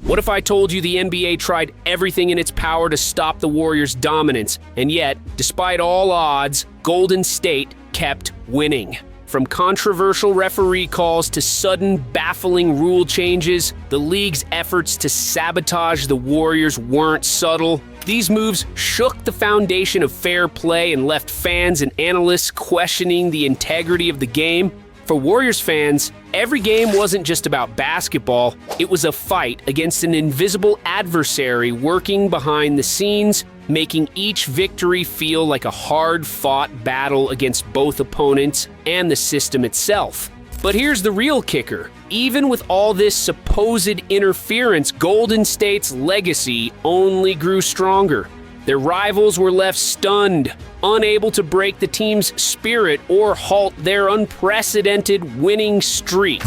What if I told you the NBA tried everything in its power to stop the Warriors' dominance, and yet, despite all odds, Golden State kept winning? From controversial referee calls to sudden, baffling rule changes, the league's efforts to sabotage the Warriors weren't subtle. These moves shook the foundation of fair play and left fans and analysts questioning the integrity of the game. For Warriors fans, every game wasn't just about basketball. It was a fight against an invisible adversary working behind the scenes, making each victory feel like a hard-fought battle against both opponents and the system itself. But here's the real kicker. Even with all this supposed interference, Golden State's legacy only grew stronger. Their rivals were left stunned, unable to break the team's spirit or halt their unprecedented winning streak.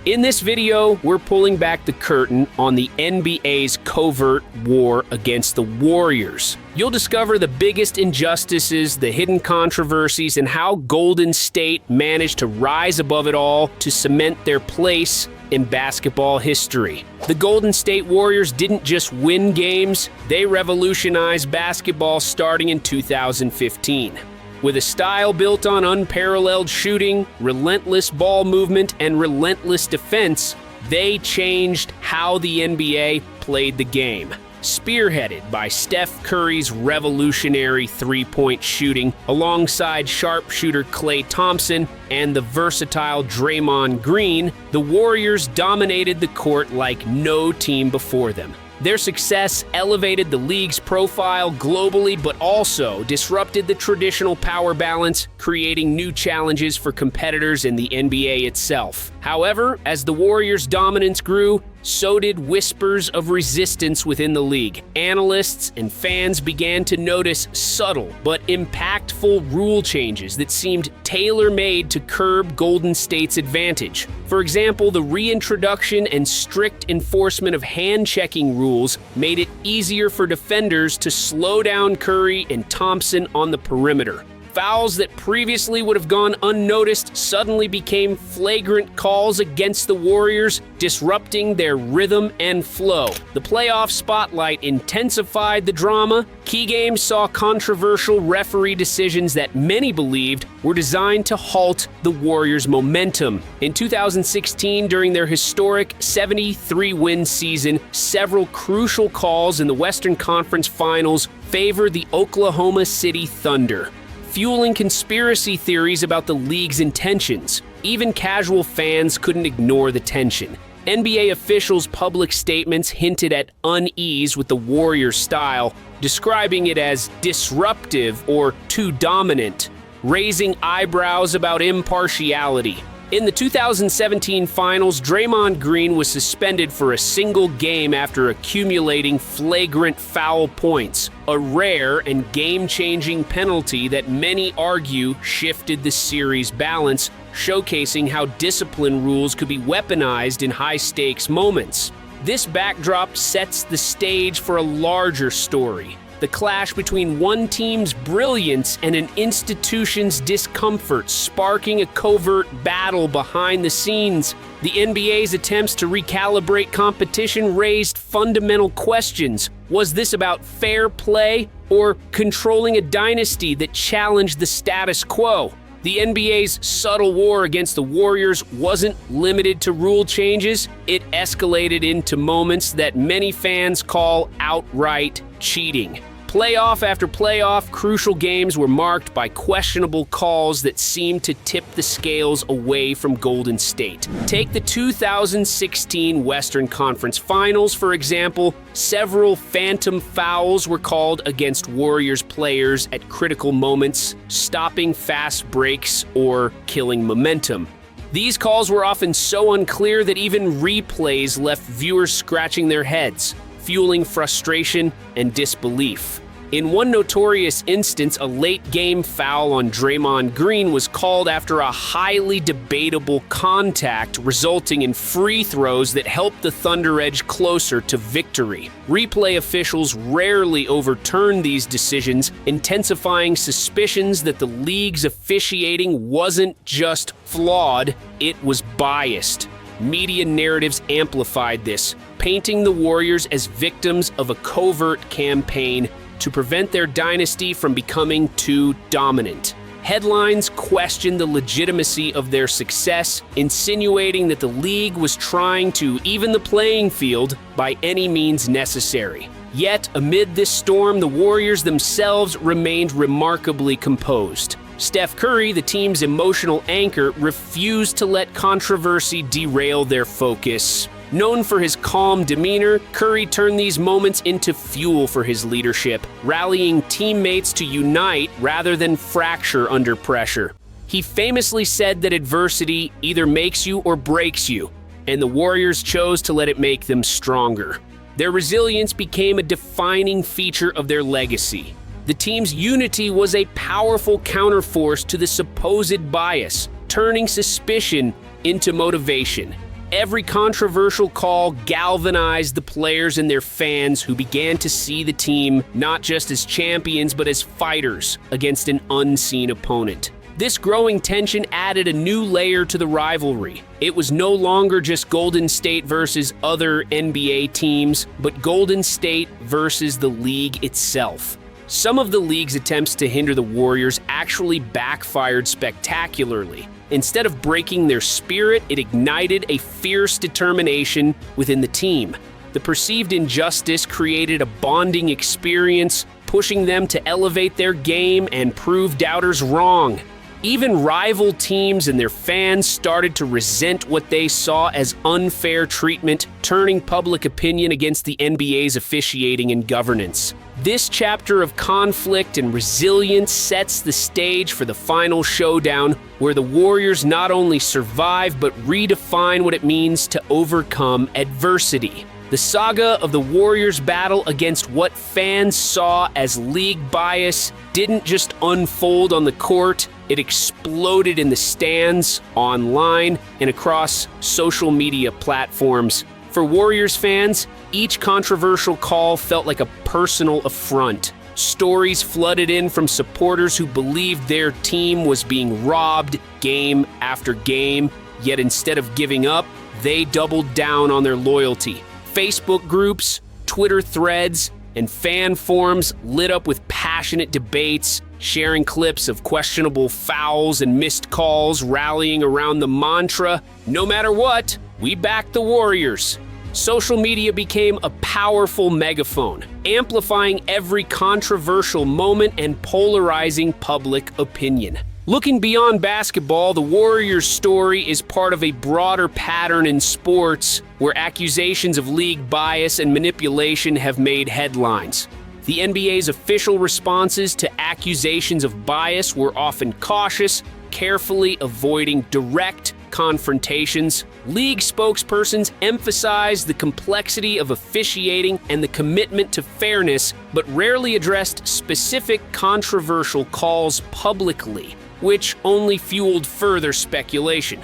In this video, we're pulling back the curtain on the NBA's covert war against the Warriors. You'll discover the biggest injustices, the hidden controversies, and how Golden State managed to rise above it all to cement their place in basketball history. The Golden State Warriors didn't just win games, they revolutionized basketball starting in 2015. With a style built on unparalleled shooting, relentless ball movement, and relentless defense, they changed how the NBA played the game. Spearheaded by Steph Curry's revolutionary three-point shooting, alongside sharpshooter Klay Thompson and the versatile Draymond Green, the Warriors dominated the court like no team before them. Their success elevated the league's profile globally, but also disrupted the traditional power balance, creating new challenges for competitors in the NBA itself. However, as the Warriors' dominance grew, so did whispers of resistance within the league. Analysts and fans began to notice subtle but impactful rule changes that seemed tailor-made to curb Golden State's advantage. For example, the reintroduction and strict enforcement of hand-checking rules made it easier for defenders to slow down Curry and Thompson on the perimeter. Fouls that previously would have gone unnoticed suddenly became flagrant calls against the Warriors, disrupting their rhythm and flow. The playoff spotlight intensified the drama. Key games saw controversial referee decisions that many believed were designed to halt the Warriors' momentum. In 2016, during their historic 73-win season, several crucial calls in the Western Conference Finals favored the Oklahoma City Thunder, fueling conspiracy theories about the league's intentions. Even casual fans couldn't ignore the tension. NBA officials' public statements hinted at unease with the Warriors' style, describing it as disruptive or too dominant, raising eyebrows about impartiality. In the 2017 finals, Draymond Green was suspended for a single game after accumulating flagrant foul points, a rare and game-changing penalty that many argue shifted the series' balance, showcasing how discipline rules could be weaponized in high-stakes moments. This backdrop sets the stage for a larger story: the clash between one team's brilliance and an institution's discomfort, sparking a covert battle behind the scenes. The NBA's attempts to recalibrate competition raised fundamental questions. Was this about fair play or controlling a dynasty that challenged the status quo? The NBA's subtle war against the Warriors wasn't limited to rule changes. It escalated into moments that many fans call outright cheating. Playoff after playoff, crucial games were marked by questionable calls that seemed to tip the scales away from Golden State. Take the 2016 Western Conference Finals, for example. Several phantom fouls were called against Warriors players at critical moments, stopping fast breaks or killing momentum. These calls were often so unclear that even replays left viewers scratching their heads, fueling frustration and disbelief. In one notorious instance, a late-game foul on Draymond Green was called after a highly debatable contact, resulting in free throws that helped the Thunder edge closer to victory. Replay officials rarely overturned these decisions, intensifying suspicions that the league's officiating wasn't just flawed, it was biased. Media narratives amplified this, painting the Warriors as victims of a covert campaign to prevent their dynasty from becoming too dominant. Headlines questioned the legitimacy of their success, insinuating that the league was trying to even the playing field by any means necessary. Yet, amid this storm, the Warriors themselves remained remarkably composed. Steph Curry, the team's emotional anchor, refused to let controversy derail their focus. Known for his calm demeanor, Curry turned these moments into fuel for his leadership, rallying teammates to unite rather than fracture under pressure. He famously said that adversity either makes you or breaks you, and the Warriors chose to let it make them stronger. Their resilience became a defining feature of their legacy. The team's unity was a powerful counterforce to the supposed bias, turning suspicion into motivation. Every controversial call galvanized the players and their fans, who began to see the team not just as champions but as fighters against an unseen opponent. This growing tension added a new layer to the rivalry. It was no longer just Golden State versus other NBA teams, but Golden State versus the league itself. Some of the league's attempts to hinder the Warriors actually backfired spectacularly. Instead of breaking their spirit, it ignited a fierce determination within the team. The perceived injustice created a bonding experience, pushing them to elevate their game and prove doubters wrong. Even rival teams and their fans started to resent what they saw as unfair treatment, turning public opinion against the NBA's officiating and governance. This chapter of conflict and resilience sets the stage for the final showdown, where the Warriors not only survive but redefine what it means to overcome adversity. The saga of the Warriors' battle against what fans saw as league bias didn't just unfold on the court, it exploded in the stands, online, and across social media platforms. For Warriors fans, each controversial call felt like a personal affront. Stories flooded in from supporters who believed their team was being robbed game after game, yet instead of giving up, they doubled down on their loyalty. Facebook groups, Twitter threads, and fan forums lit up with passionate debates, sharing clips of questionable fouls and missed calls, rallying around the mantra, "No matter what, we back the Warriors." Social media became a powerful megaphone, amplifying every controversial moment and polarizing public opinion. Looking beyond basketball, the Warriors' story is part of a broader pattern in sports where accusations of league bias and manipulation have made headlines. The NBA's official responses to accusations of bias were often cautious, carefully avoiding direct confrontations. League spokespersons emphasized the complexity of officiating and the commitment to fairness, but rarely addressed specific controversial calls publicly, which only fueled further speculation.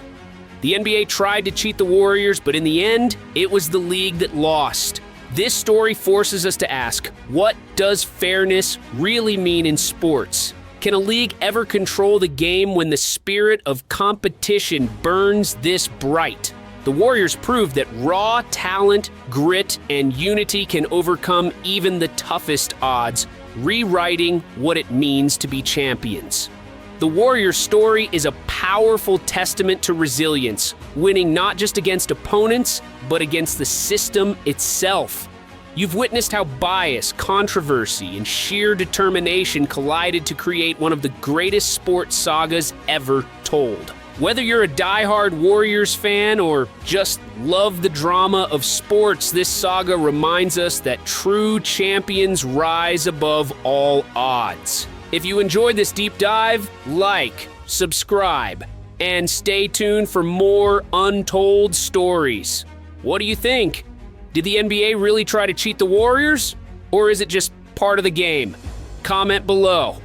The NBA tried to cheat the Warriors, but in the end, it was the league that lost. This story forces us to ask, what does fairness really mean in sports? Can a league ever control the game when the spirit of competition burns this bright? The Warriors proved that raw talent, grit, and unity can overcome even the toughest odds, rewriting what it means to be champions. The Warriors' story is a powerful testament to resilience, winning not just against opponents, but against the system itself. You've witnessed how bias, controversy, and sheer determination collided to create one of the greatest sports sagas ever told. Whether you're a diehard Warriors fan or just love the drama of sports, this saga reminds us that true champions rise above all odds. If you enjoyed this deep dive, like, subscribe, and stay tuned for more untold stories. What do you think? Did the NBA really try to cheat the Warriors? Or is it just part of the game? Comment below.